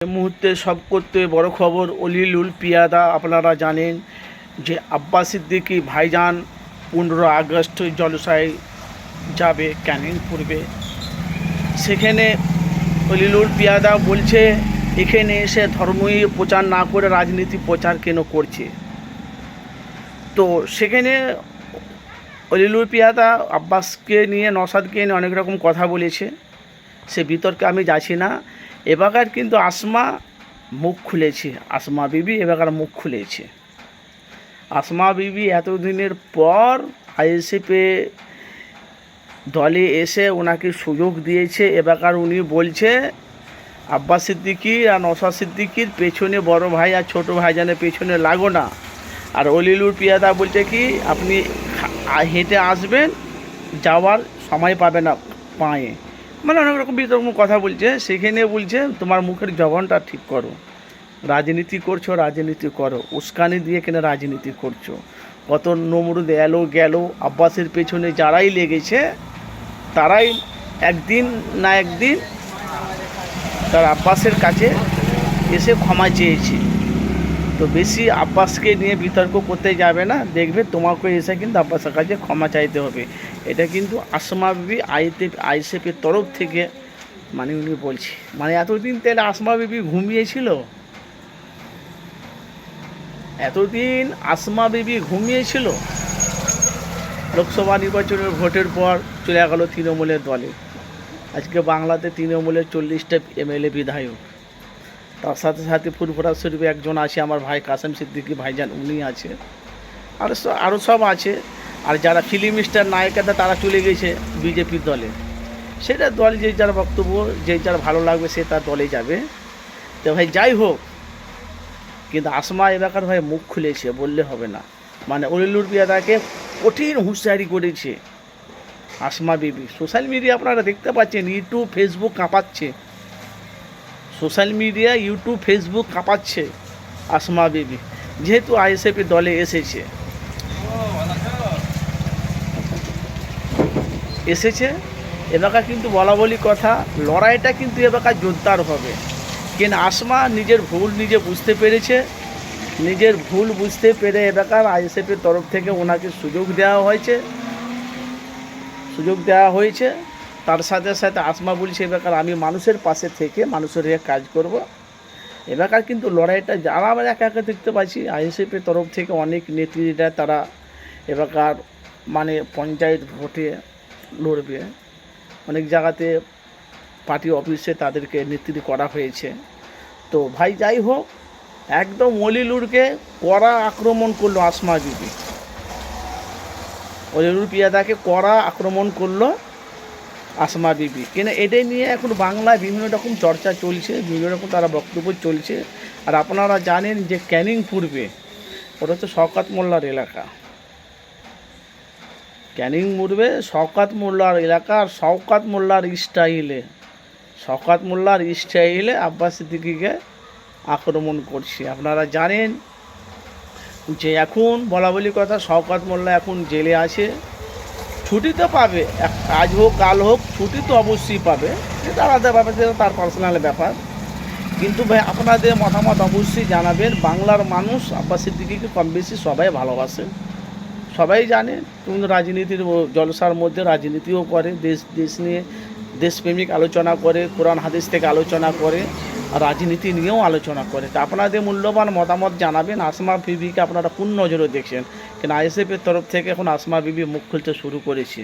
এই মুহূর্তে সব করতে বড় খবর অলিলুল পিয়াদা। আপনারা জানেন যে আব্বাস সিদ্দিকী ভাইজান 15 আগস্ট জলসায় যাবে ক্যানিং পূর্বে। সেখানে অলিলুল পিয়াদা বলছে এখানে এসে ধর্মই প্রচার না করে রাজনীতি প্রচার কেন করছে। তো সেখানে অলিলুল পিয়াদা আব্বাসকে নিয়ে নওশাদকে নিয়ে অনেক রকম কথা বলেছে, সে বিতর্কে আমি যাচ্ছি না। এবাকার কিন্তু আসমা মুখ খুলেছে, আসমা বিবি এবাকার মুখ খুলেছে। আসমা বিবি এতদিনের পর আইএসএফে দলে এসে ওনাকে সুযোগ দিয়েছে। এবাকার উনি বলছে আব্বাস সিদ্দিকী আর নওশাদ সিদ্দিকীর পেছনে বড় ভাই আর ছোটো ভাইজানের পেছনে লাগো না। আর অলিলুল পিয়াদা বলছে কি আপনি হেঁটে আসবেন, যাওয়ার সময় পাবে না পায়ে, মানে অনেক রকম বিতর্ক কথা বলছে। সেখানে বলছে তোমার মুখের জবানটা ঠিক করো, রাজনীতি করছো রাজনীতি করো, উস্কানি দিয়ে কেন রাজনীতি করছো। কত নমরুদ এলো গেল, আব্বাসের পেছনে যারাই লেগেছে তারাই একদিন না একদিন তার আব্বাসের কাছে এসে ক্ষমা চেয়েছে। তো বেশি আব্বাসকে নিয়ে বিতর্ক করতে যাবে না, দেখবে তোমাকে এসে কিন্তু আব্বাসের কাছে ক্ষমা চাইতে হবে। এটা কিন্তু আসমা বিবি আইএসএফের তরফ থেকে মানে উনি বলছে, মানে এতদিন তাহলে আসমা বিবি ঘুমিয়েছিল, এতদিন আসমা বিবি ঘুমিয়েছিল। লোকসভা নির্বাচনের ভোটের পর চলে গেল তৃণমূলের দলে। আজকে বাংলাতে তৃণমূলের 40টা এমএলএ বিধায়ক, তার সাথে সাথে ফুরফুরা শরীফে একজন আছে আমার ভাই কাসেম সিদ্দিকী ভাইজান, উনি আছে, আরও সব আছে। আর যারা ফিল্ম স্টার নায়িকাটা তারা চলে গেছে বিজেপির দলে। সেটা দল যে যার বক্তব্য, যে যার ভালো লাগবে সে তার দলে যাবে। তো ভাই যাই হোক, কিন্তু আসমা এলাকার ভাই মুখ খুলেছে, বললে হবে না। মানে অলিলুল পিয়াদাকে কঠিন হুঁশিয়ারি করেছে আসমা বিবি। সোশ্যাল মিডিয়া আপনারা দেখতে পাচ্ছেন, ইউটিউব ফেসবুক কাঁপাচ্ছে, সোশ্যাল মিডিয়া ইউটিউব ফেসবুক কাঁপাচ্ছে আসমা বিবি, যেহেতু আইএসএফের দলে এসেছে। এলাকা কিন্তু বলা বলি কথা, লড়াইটা কিন্তু এলাকা জোরদার হবে। কিন্তু আসমা নিজের ভুল নিজে বুঝতে পেরেছে, নিজের ভুল বুঝতে পেরে এলাকার আইএসএফের তরফ থেকে ওনাকে সুযোগ দেওয়া হয়েছে। তার সাথে সাথে আসমা বলছে এলাকার আমি মানুষের পাশে থেকে মানুষের হয়ে কাজ করব। এলাকার কিন্তু লড়াইটা যারা আমরা একা একা দেখতে পাচ্ছি, আইএসএফের তরফ থেকে অনেক নেত্রীরা তারা এলাকার মানে পঞ্চায়েত ভোটে লড়বে, অনেক জায়গাতে পার্টি অফিসে তাদেরকে নেতৃত্ব করা হয়েছে। তো ভাই যাই হোক, একদম অলিলুরকে কড়া আক্রমণ করলো আসমা বিবি, অলিলুল পিয়াদাকে কড়া আক্রমণ করলো আসমা বিবি। কেন এটাই নিয়ে এখন বাংলায় বিভিন্ন রকম চর্চা চলছে, বিভিন্ন রকম তারা বক্তব্য চলছে। আর আপনারা জানেন যে ক্যানিং পূর্বে ওটা হচ্ছে শওকত মোল্লার এলাকা, ক্যানিং পূর্বে শওকত মোল্লার এলাকা। আর শওকত মোল্লার স্টাইলে আব্বাস সিদ্দিকীকে আক্রমণ করছে। আপনারা জানেন যে এখন বলা বলি কথা, শওকত মোল্লা এখন জেলে আছে, ছুটি তো পাবে, আজ হোক কাল হোক ছুটি তো অবশ্যই পাবে, সেটা আলাদা ব্যাপার, সেটা তার পার্সোনাল ব্যাপার। কিন্তু ভাই আপনাদের মতামত অবশ্যই জানাবেন। বাংলার মানুষ আব্বাস সিদ্দিকীকে কম বেশি সবাই ভালোবাসে, সবাই জানে। কিন্তু রাজনীতির জলসার মধ্যে রাজনীতিও করে, দেশ নিয়ে দেশপ্রেমিক আলোচনা করে, কোরআন হাদিস থেকে আলোচনা করে, আর রাজনীতি নিয়েও আলোচনা করে। তা আপনাদের মূল্যবান মতামত জানাবেন। আসমা বিবিকে আপনারা কোন নজরে দেখছেন? কেন আইএসএফের তরফ থেকে এখন আসমা বিবি মুখ খুলতে শুরু করেছে।